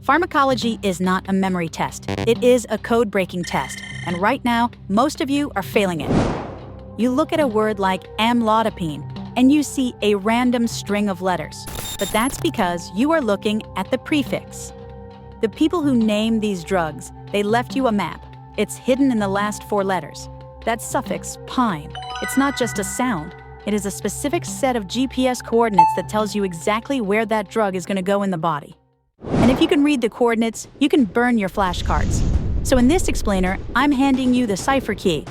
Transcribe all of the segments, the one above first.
Pharmacology is not a memory test. It is a code-breaking test, and right now, most of you are failing it. You look at a word like amlodipine, and you see a random string of letters, but that's because you are looking at the prefix. The people who name these drugs, they left you a map. It's hidden in the last 4 letters. That suffix, pine, it's not just a sound. It is a specific set of GPS coordinates that tells you exactly where that drug is going to go in the body. And if you can read the coordinates, you can burn your flashcards. So in this explainer, I'm handing you the cipher key.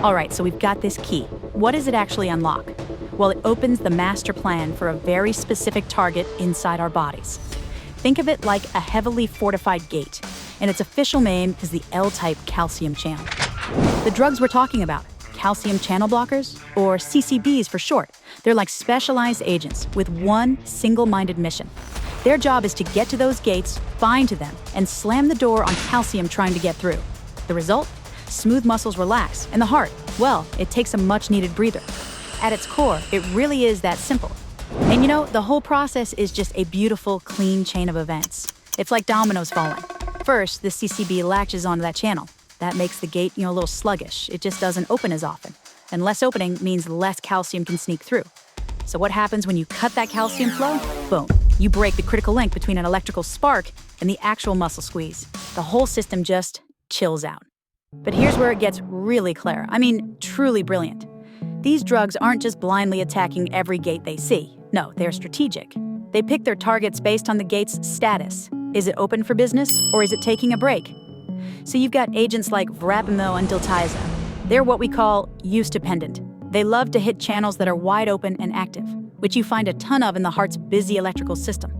All right, so we've got this key. What does it actually unlock? Well, it opens the master plan for a very specific target inside our bodies. Think of it like a heavily fortified gate, and its official name is the L-type calcium channel. The drugs we're talking about, calcium channel blockers, or CCBs for short, they're like specialized agents with one single-minded mission. Their job is to get to those gates, bind to them, and slam the door on calcium trying to get through. The result? Smooth muscles relax, and the heart, well, it takes a much-needed breather. At its core, it really is that simple. And you know, the whole process is just a beautiful, clean chain of events. It's like dominoes falling. First, the CCB latches onto that channel. That makes the gate, a little sluggish. It just doesn't open as often. And less opening means less calcium can sneak through. So what happens when you cut that calcium flow? Boom. You break the critical link between an electrical spark and the actual muscle squeeze. The whole system just chills out. But here's where it gets really clear. Truly brilliant. These drugs aren't just blindly attacking every gate they see. No, they're strategic. They pick their targets based on the gate's status. Is it open for business, or is it taking a break? So you've got agents like Verapamil and Diltiazem. They're what we call use-dependent. They love to hit channels that are wide open and active, which you find a ton of in the heart's busy electrical system.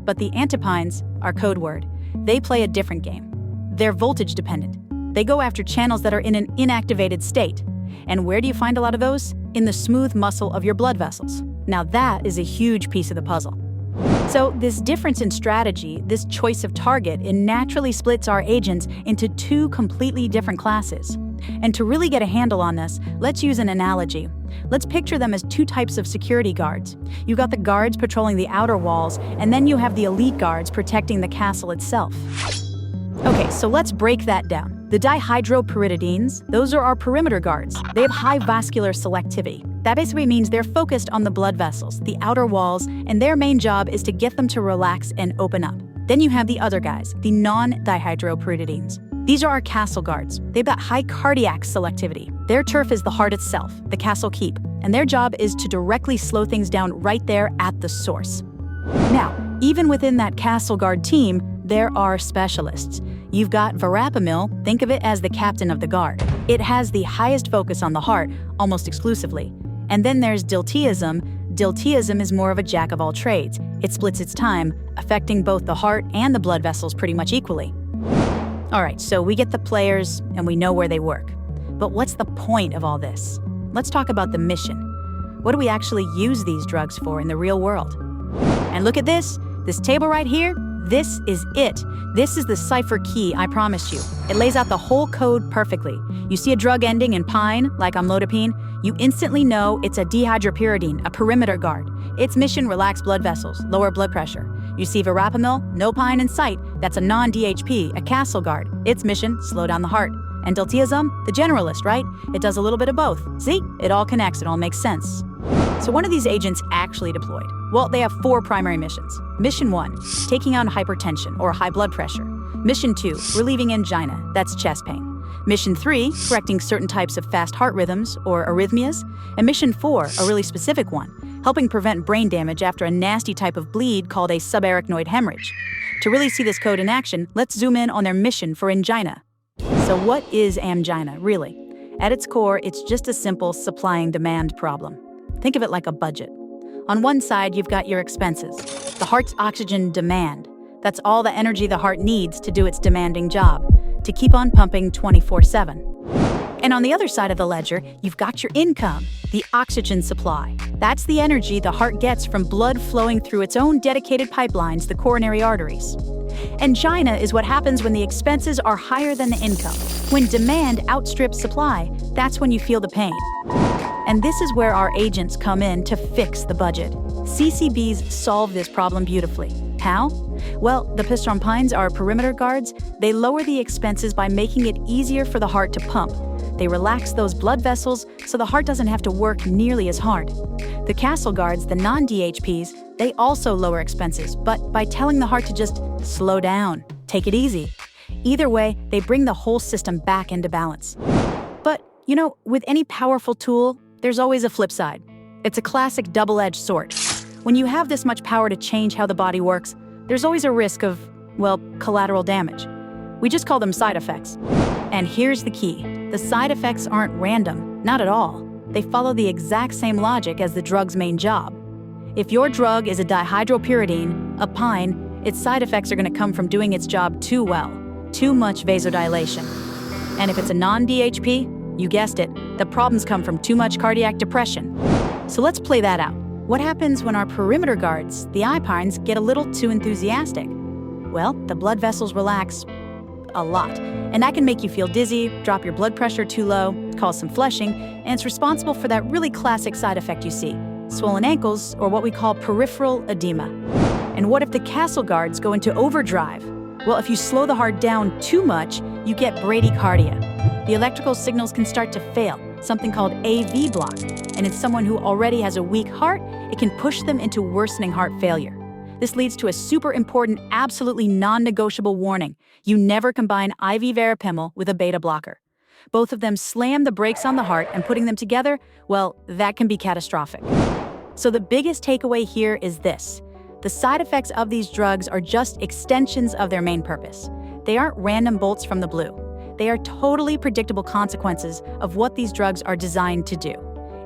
But the antipines, our code word, they play a different game. They're voltage-dependent. They go after channels that are in an inactivated state. And where do you find a lot of those? In the smooth muscle of your blood vessels. Now that is a huge piece of the puzzle. So this difference in strategy, this choice of target, it naturally splits our agents into 2 completely different classes. And to really get a handle on this, let's use an analogy. Let's picture them as 2 types of security guards. You've got the guards patrolling the outer walls, and then you have the elite guards protecting the castle itself. Okay, so let's break that down. The dihydropyridines, those are our perimeter guards. They have high vascular selectivity. That basically means they're focused on the blood vessels, the outer walls, and their main job is to get them to relax and open up. Then you have the other guys, the non-dihydropyridines. These are our castle guards. They've got high cardiac selectivity. Their turf is the heart itself, the castle keep, and their job is to directly slow things down right there at the source. Now, even within that castle guard team, there are specialists. You've got Verapamil, think of it as the captain of the guard. It has the highest focus on the heart, almost exclusively. And then there's Diltiazem. Diltiazem is more of a jack of all trades. It splits its time, affecting both the heart and the blood vessels pretty much equally. All right, so we get the players and we know where they work. But what's the point of all this? Let's talk about the mission. What do we actually use these drugs for in the real world? And look at this table right here. This is it. This is the cipher key I promised you. It lays out the whole code perfectly. You see a drug ending in pine, like amlodipine, you instantly know it's a dihydropyridine, a perimeter guard. Its mission, relax blood vessels, lower blood pressure. You see Verapamil, no pine in sight, that's a non-DHP, a castle guard. Its mission, slow down the heart. And Diltiazem, the generalist, right? It does a little bit of both. See? It all connects, it all makes sense. So when are these agents actually deployed? Well, they have 4 primary missions. Mission 1, taking on hypertension or high blood pressure. Mission 2, relieving angina, that's chest pain. Mission 3, correcting certain types of fast heart rhythms or arrhythmias. And Mission 4, a really specific one, helping prevent brain damage after a nasty type of bleed called a subarachnoid hemorrhage. To really see this code in action, let's zoom in on their mission for angina. So what is angina, really? At its core, it's just a simple supply and demand problem. Think of it like a budget. On one side, you've got your expenses, the heart's oxygen demand. That's all the energy the heart needs to do its demanding job, to keep on pumping 24/7. And on the other side of the ledger, you've got your income, the oxygen supply. That's the energy the heart gets from blood flowing through its own dedicated pipelines, the coronary arteries. Angina is what happens when the expenses are higher than the income. When demand outstrips supply, that's when you feel the pain. And this is where our agents come in to fix the budget. CCBs solve this problem beautifully. How? Well, the pistronpines are perimeter guards. They lower the expenses by making it easier for the heart to pump. They relax those blood vessels so the heart doesn't have to work nearly as hard. The castle guards, the non-DHPs, they also lower expenses, but by telling the heart to just slow down, take it easy. Either way, they bring the whole system back into balance. But, with any powerful tool, there's always a flip side. It's a classic double-edged sword. When you have this much power to change how the body works, there's always a risk of, collateral damage. We just call them side effects. And here's the key. The side effects aren't random, not at all. They follow the exact same logic as the drug's main job. If your drug is a dihydropyridine, a pine, its side effects are going to come from doing its job too well, too much vasodilation. And if it's a non-DHP, you guessed it, the problems come from too much cardiac depression. So let's play that out. What happens when our perimeter guards, the pines, get a little too enthusiastic? Well, the blood vessels relax a lot, and that can make you feel dizzy, drop your blood pressure too low, cause some flushing, and it's responsible for that really classic side effect you see, swollen ankles, or what we call peripheral edema. And what if the castle guards go into overdrive? Well, if you slow the heart down too much, you get bradycardia. The electrical signals can start to fail, something called AV block, and in someone who already has a weak heart, it can push them into worsening heart failure. This leads to a super important, absolutely non-negotiable warning. You never combine IV Verapamil with a beta blocker. Both of them slam the brakes on the heart, and putting them together, that can be catastrophic. So the biggest takeaway here is this. The side effects of these drugs are just extensions of their main purpose. They aren't random bolts from the blue. They are totally predictable consequences of what these drugs are designed to do.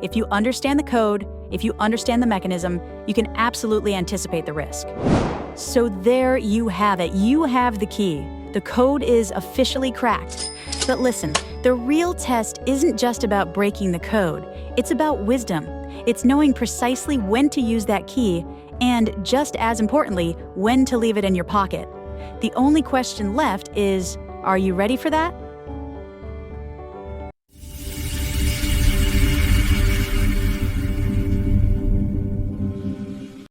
If you understand the code, if you understand the mechanism, you can absolutely anticipate the risk. So there you have it. You have the key. The code is officially cracked. But listen, the real test isn't just about breaking the code. It's about wisdom. It's knowing precisely when to use that key and, just as importantly, when to leave it in your pocket. The only question left is, are you ready for that?